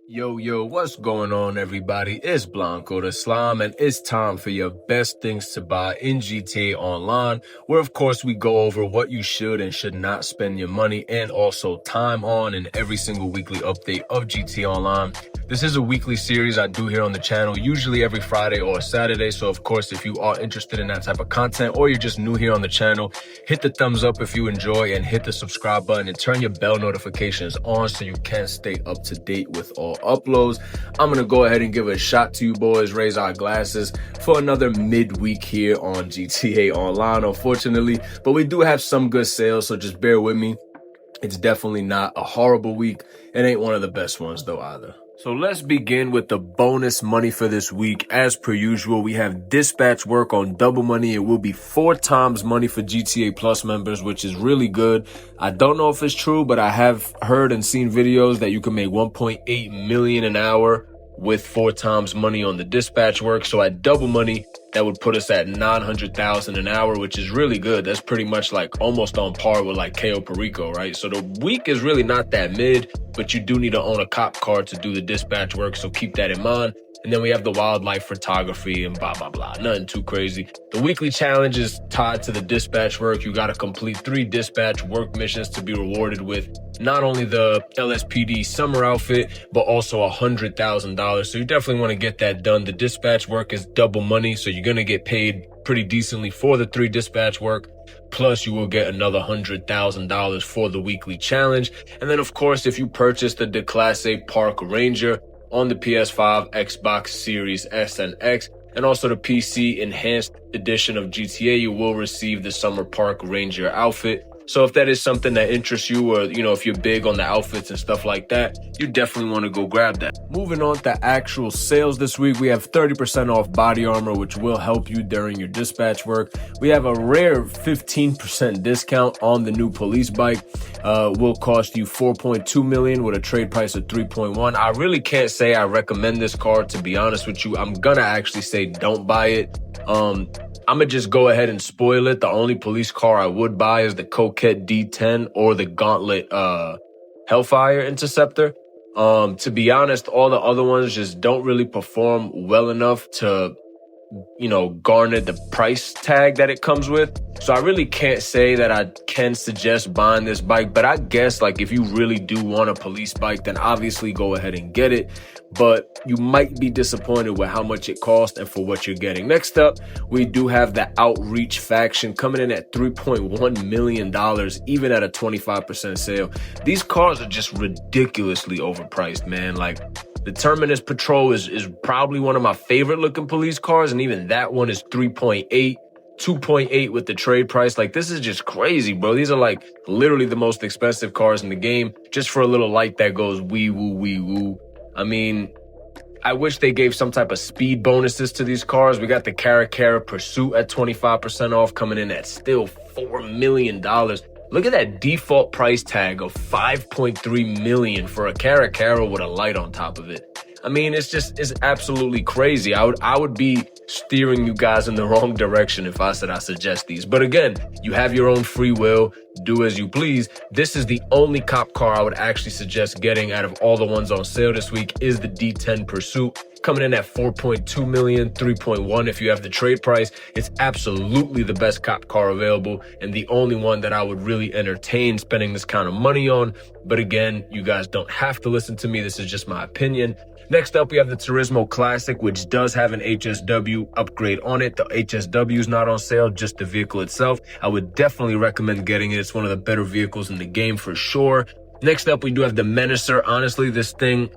Yo, what's going on, everybody? It's Blanco the Slime, and it's time for your best things to buy in GTA Online, where, of course, we go over what you should and should not spend your money and also time on in every single weekly update of GTA Online. This is a weekly series I do here on the channel, usually every Friday or Saturday. So, of course, if you are interested in that type of content or you're just new here on the channel, hit the thumbs up if you enjoy and hit the subscribe button and turn your bell notifications on so you can stay up to date with all uploads. I'm going to go ahead and give a shot to you boys, raise our glasses for another midweek here on GTA Online, unfortunately. But we do have some good sales, so just bear with me. It's definitely not a horrible week. It ain't one of the best ones though either. So let's begin with the bonus money for this week. As per usual, we have dispatch work on double money. It will be 4 times money for GTA Plus members, which is really good. I don't know if it's true, but I have heard and seen videos that you can make 1.8 million an hour with 4 times money on the dispatch work. So at double money, that would put us at 900,000 an hour, which is really good. That's pretty much like almost on par with like KO Perico, right? So the week is really not that mid, but you do need to own a cop car to do the dispatch work. So keep that in mind. And then we have the wildlife photography and blah, blah, blah. Nothing too crazy. The weekly challenge is tied to the dispatch work. You got to complete 3 dispatch work missions to be rewarded with not only the LSPD summer outfit, but also $100,000. So you definitely want to get that done. The dispatch work is double money. So you're going to get paid pretty decently for the 3 dispatch work. Plus, you will get another $100,000 for the weekly challenge. And then, of course, if you purchase the Class A Park Ranger on the PS5, Xbox Series S and X, and also the PC Enhanced Edition of GTA, you will receive the Summer Park Ranger outfit. So if that is something that interests you, or, if you're big on the outfits and stuff like that, you definitely want to go grab that. Moving on to actual sales this week, we have 30% off body armor, which will help you during your dispatch work. We have a rare 15% discount on the new police bike. Will cost you 4.2 million with a trade price of 3.1. I really can't say I recommend this car, to be honest with you. I'm gonna actually say don't buy it. I'm gonna just go ahead and spoil it. The only police car I would buy is the Coquette D10 or the Gauntlet Hellfire Interceptor. To be honest, all the other ones just don't really perform well enough to, garner the price tag that it comes with. So I really can't say that I can suggest buying this bike, but I guess like if you really do want a police bike, then obviously go ahead and get it. But you might be disappointed with how much it costs and for what you're getting. Next up, we do have the Outreach faction coming in at $3.1 million, even at a 25% sale. These cars are just ridiculously overpriced, man. Like, the Terminus Patrol is probably one of my favorite looking police cars, and even that one is 3.8, 2.8 with the trade price. Like, this is just crazy, bro. These are like literally the most expensive cars in the game, just for a little light that goes wee woo wee woo. I mean, I wish they gave some type of speed bonuses to these cars. We got the Caracara Pursuit at 25% off, coming in at still $4 million. Look at that default price tag of 5.3 million for a Caracara with a light on top of it. I mean, it's absolutely crazy. I would be steering you guys in the wrong direction if I said I suggest these. But again, you have your own free will. Do as you please. This is the only cop car I would actually suggest getting out of all the ones on sale this week is the D10 Pursuit. Coming in at 4.2 million, 3.1 if you have the trade price. It's absolutely the best cop car available and the only one that I would really entertain spending this kind of money on. But again, you guys don't have to listen to me. This is just my opinion. Next up, we have the Turismo Classic, which does have an HSW upgrade on it. The HSW is not on sale, just the vehicle itself. I would definitely recommend getting it. It's one of the better vehicles in the game for sure. Next up, we do have the Menacer. Honestly, this thing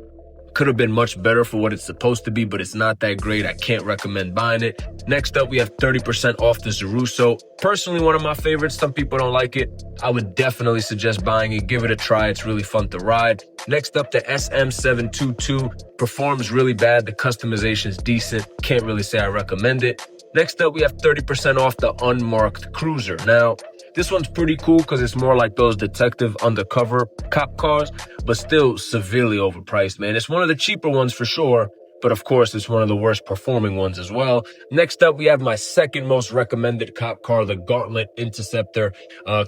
could have been much better for what it's supposed to be, but it's not that great. I can't recommend buying it. Next up, we have 30% off the Zeruso. Personally, one of my favorites. Some people don't like it. I would definitely suggest buying it. Give it a try. It's really fun to ride. Next up, the SM722 performs really bad. The customization is decent. Can't really say I recommend it. Next up, we have 30% off the Unmarked Cruiser. Now, this one's pretty cool because it's more like those detective undercover cop cars, but still severely overpriced, man. It's one of the cheaper ones for sure, but of course, it's one of the worst performing ones as well. Next up, we have my second most recommended cop car, the Gauntlet Interceptor,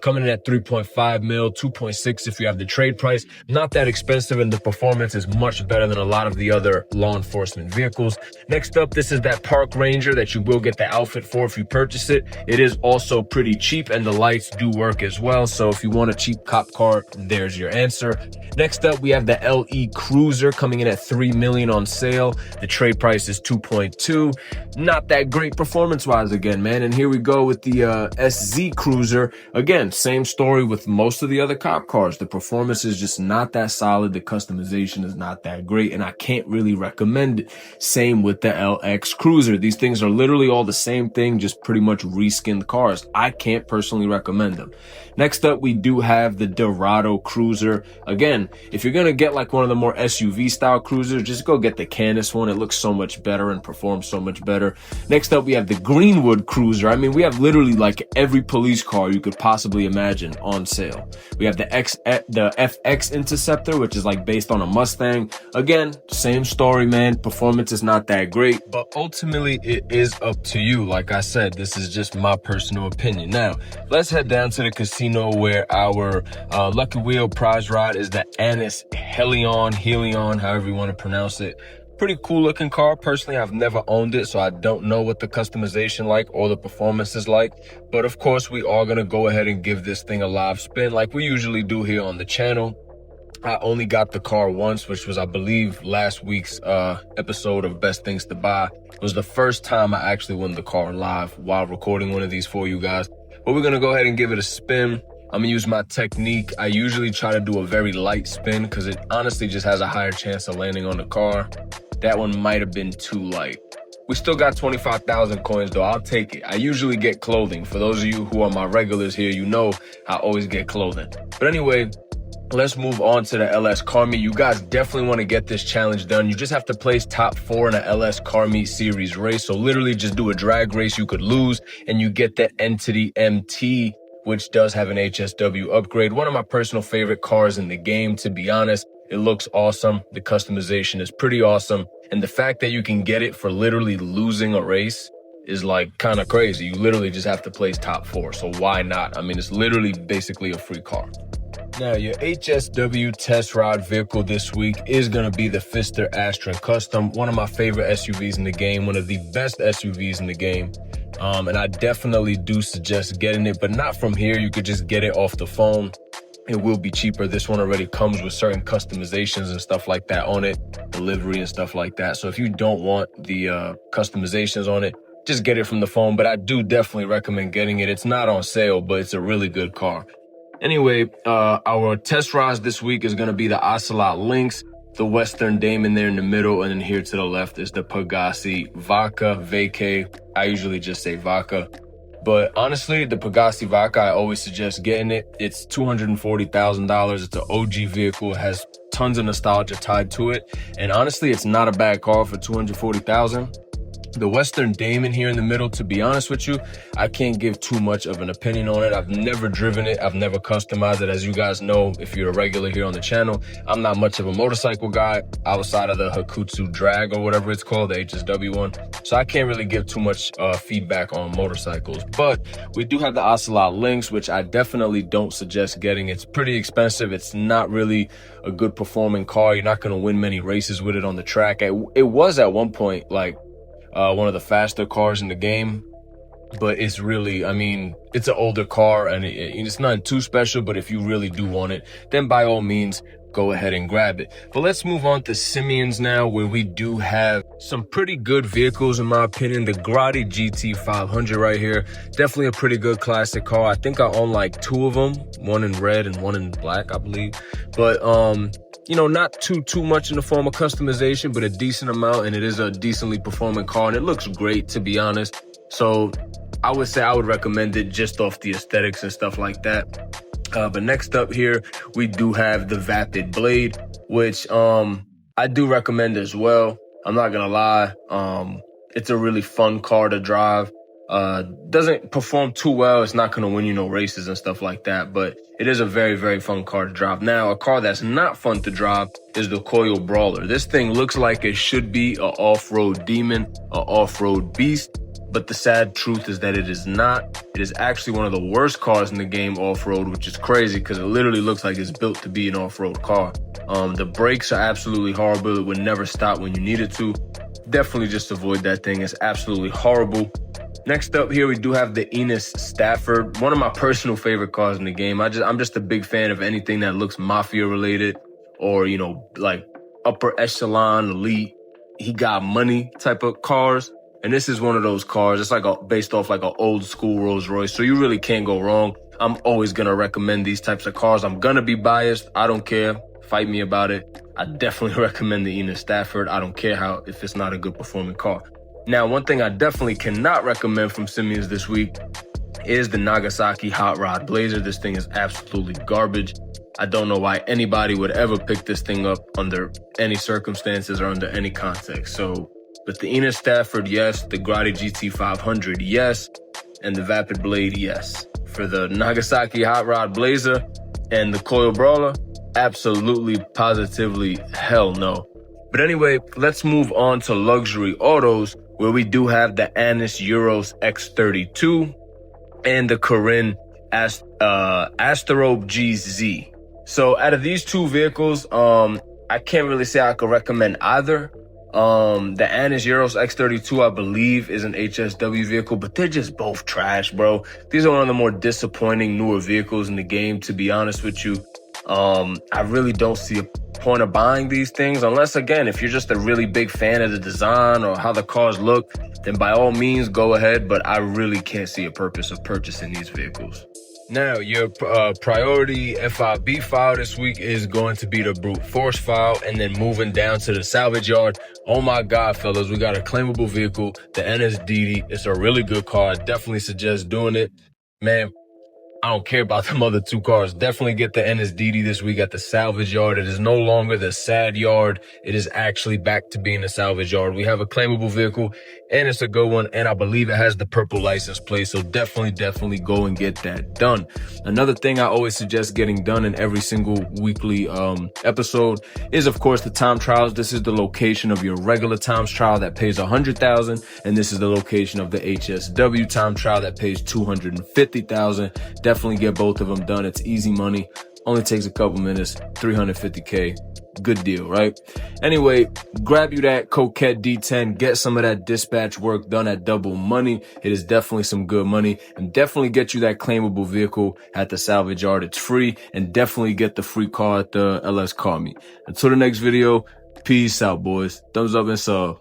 coming in at 3.5 mil, 2.6 if you have the trade price. Not that expensive, and the performance is much better than a lot of the other law enforcement vehicles. Next up, this is that Park Ranger that you will get the outfit for if you purchase it. It is also pretty cheap, and the lights do work as well. So if you want a cheap cop car, there's your answer. Next up, we have the LE Cruiser coming in at $3 million on sale. The trade price is 2.2. Not that great performance-wise again, man. And here we go with the SZ Cruiser. Again, same story with most of the other cop cars. The performance is just not that solid. The customization is not that great, and I can't really recommend it. Same with the LX Cruiser. These things are literally all the same thing, just pretty much reskinned cars. I can't personally recommend them. Next up, we do have the Dorado Cruiser. Again, if you're gonna get like one of the more SUV style cruisers, just go get the Canis one. It looks so much better and performs so much better. Next up, we have the Greenwood Cruiser. I mean, we have literally like every police car you could possibly imagine on sale. We have the FX Interceptor, which is like based on a Mustang. Again, same story, man. Performance is not that great, but ultimately it is up to you. Like I said, this is just my personal opinion. Now, let's head down to the casino where our Lucky Wheel prize ride is the Anis Helion, however you want to pronounce it. Pretty cool looking car. Personally, I've never owned it, so I don't know what the customization like or the performance is like. But of course, we are going to go ahead and give this thing a live spin like we usually do here on the channel. I only got the car once, which was, I believe, last week's episode of Best Things to Buy. It was the first time I actually won the car live while recording one of these for you guys. But we're going to go ahead and give it a spin. I'm going to use my technique. I usually try to do a very light spin because it honestly just has a higher chance of landing on the car. That one might have been too light. We still got 25,000 coins though. I'll take it. I usually get clothing. For those of you who are my regulars here, you know I always get clothing. But anyway, let's move on to the LS Car Meet. You guys definitely want to get this challenge done. You just have to place top 4 in a LS Car Meet series race. So literally just do a drag race you could lose and you get the Entity MT, which does have an HSW upgrade. One of my personal favorite cars in the game, to be honest. It looks awesome. The customization is pretty awesome. And the fact that you can get it for literally losing a race is like kind of crazy. You literally just have to place top 4. So why not? I mean, it's literally basically a free car. Now, your HSW test ride vehicle this week is going to be the Pfister Astron Custom, one of my favorite SUVs in the game, one of the best SUVs in the game. And I definitely do suggest getting it, but not from here. You could just get it off the phone. It will be cheaper. This one already comes with certain customizations and stuff like that on it, delivery and stuff like that. So if you don't want the customizations on it, just get it from the phone. But I do definitely recommend getting it. It's not on sale, but it's a really good car. Anyway, our test rides this week is going to be the Ocelot Lynx, the Western Damon there in the middle, and then here to the left is the Pegassi Vaca Vacay. I usually just say Vaca. But honestly, the Pegassi Vaca, I always suggest getting it. It's $240,000. It's an OG vehicle. It has tons of nostalgia tied to it. And honestly, it's not a bad car for $240,000. The Western Damon here in the middle, to be honest with you, I can't give too much of an opinion on it. I've never driven it. I've never customized it. As you guys know, if you're a regular here on the channel, I'm not much of a motorcycle guy outside of the Hakutsu Drag or whatever it's called, the HSW one. So I can't really give too much feedback on motorcycles. But we do have the Ocelot Lynx, which I definitely don't suggest getting. It's pretty expensive. It's not really a good performing car. You're not going to win many races with it on the track. It was at one point like one of the faster cars in the game, but it's really, I mean, it's an older car and it's nothing too special, but if you really do want it, then by all means, go ahead and grab it. But let's move on to Simeon's now, where we do have some pretty good vehicles in my opinion. The Grotti GT500 right here, definitely a pretty good classic car. I think I own like 2 of them, one in red and one in black, I believe. But you know, not too much in the form of customization, but a decent amount, and it is a decently performing car, and it looks great, to be honest. So I would say I would recommend it just off the aesthetics and stuff like that. But next up here, we do have the Vapid Blade, which I do recommend as well. I'm not gonna lie. It's a really fun car to drive. Doesn't perform too well. It's not going to win you no races and stuff like that, but it is a very, very fun car to drive. Now, a car that's not fun to drive is the Coil Brawler. This thing looks like it should be an off-road demon, an off-road beast, but the sad truth is that it is not. It is actually one of the worst cars in the game off-road, which is crazy because it literally looks like it's built to be an off-road car. The brakes are absolutely horrible. It would never stop when you need it to. Definitely just avoid that thing. It's absolutely horrible. Next up here, we do have the Enos Stafford, one of my personal favorite cars in the game. I'm just a big fan of anything that looks mafia related or, you know, like upper echelon, elite, he got money type of cars. And this is one of those cars. It's like based off like an old school Rolls Royce. So you really can't go wrong. I'm always going to recommend these types of cars. I'm going to be biased. I don't care. Fight me about it. I definitely recommend the Enos Stafford. I don't care if it's not a good performing car. Now, one thing I definitely cannot recommend from Simeon's this week is the Nagasaki Hot Rod Blazer. This thing is absolutely garbage. I don't know why anybody would ever pick this thing up under any circumstances or under any context. So, with the Enos Stafford, yes. The Grotti GT500, yes. And the Vapid Blade, yes. For the Nagasaki Hot Rod Blazer and the Coil Brawler, absolutely, positively, hell no. But anyway, let's move on to luxury autos, where we do have the Anis Euros X32 and the Corinne Asterobe GZ. So out of these two vehicles, I can't really say I could recommend either. The Anis Euros X32, I believe, is an HSW vehicle, but they're just both trash, bro. These are one of the more disappointing newer vehicles in the game, to be honest with you. I really don't see a point of buying these things unless, again, if you're just a really big fan of the design or how the cars look, then by all means go ahead, but I really can't see a purpose of purchasing these vehicles. Now, your priority FIB file this week is going to be the brute force file, and then moving down to the salvage yard. Oh my God, fellas, we got a claimable vehicle, the NSDD. It's a really good car. I definitely suggest doing it. Man, I don't care about them other two cars. Definitely get the NSDD this week at the salvage yard. It is no longer the sad yard. It is actually back to being a salvage yard. We have a claimable vehicle, and it's a good one, and I believe it has the purple license plate, so definitely go and get that done. Another thing I always suggest getting done in every single weekly episode is, of course, the time trials. This is the location of your regular times trial that pays $100,000, and this is the location of the HSW time trial that pays $250,000. Definitely get both of them done. It's easy money. Only takes a couple minutes. $350K. Good deal, right? Anyway, grab you that Coquette D10. Get some of that dispatch work done at double money. It is definitely some good money. And definitely get you that claimable vehicle at the salvage yard. It's free. And definitely get the free car at the LS Car Meet. Until the next video, peace out, boys. Thumbs up and sub.